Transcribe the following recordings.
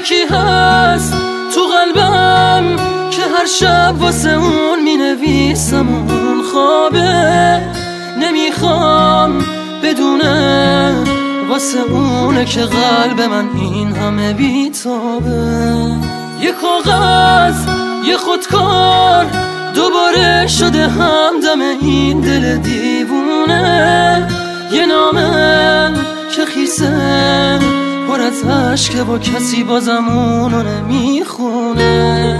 یکی هست تو قلبم که هر شب واسه اون می نویسم اون خوابه، نمیخوام بدونه واسه اونه که قلب من این همه بیتابه. یه کاغذ یه خودکار دوباره شده همدم این دل دیوونه، یه نامه که خیسه پر از عشقه با کسی بازم اونو نمیخونه.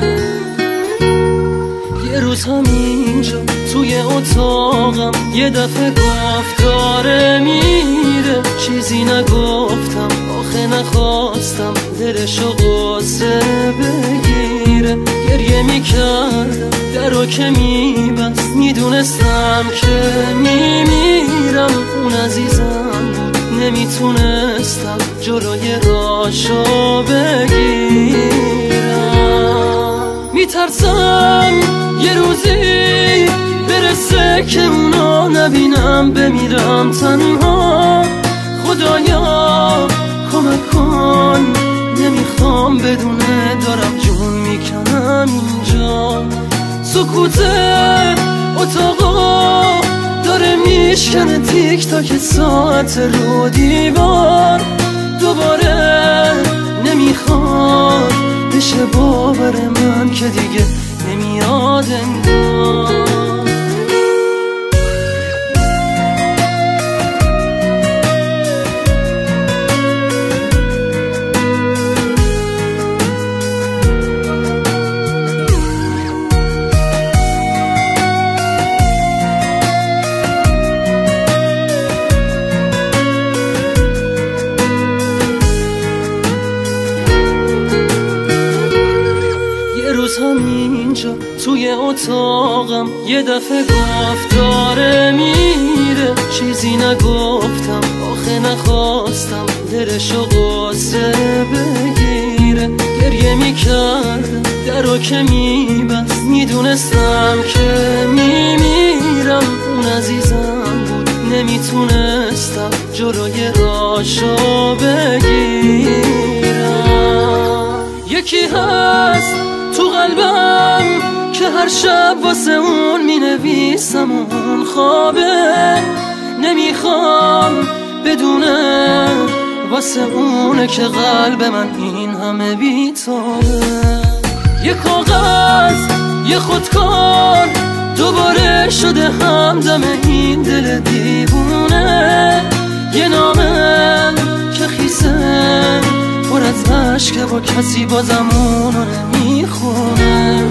یه روز همینجا توی اتاقم یه دفعه گفت داره میره، چیزی نگفتم آخه نخواستم دلشو قصه بگیره. گریه میکردم درو که میبست، میدونستم که میمیرم. اون عزیزم بود نمیتونستم جلوی راشو بگیرم. میترسم یه روزی برسه که اونو نبینم، بمیرم تنها. خدایا کمک کن، نمیخوام بدونه دارم جون میکنم اینجا. سکوت اتاقا داره میشکنه تیک تاک ساعت رو دیوار. دوباره نمیخواد بشه باور من که دیگه نمیاد انگار. همینجا توی اتاقم یه دفعه گفت داره میره، چیزی نگفتم آخه نخواستم دلشو قصه بگیره. گریه میکردم درو که میبست، میدونستم که میمیرم. اون عزیزم بود نمیتونستم جلوی راشو بگیرم. یکی هست تو قلبم که هر شب واسه اون می نویسم اون خوابه، نمیخوام بدونه واسه اونه که قلب من این همه بیتابه. یه کاغذ یه خودکار دوباره شده همدم این دل دیوونه، یه نامه که خیسه پر از عشقه با کسی بازم اونو نمیخونه.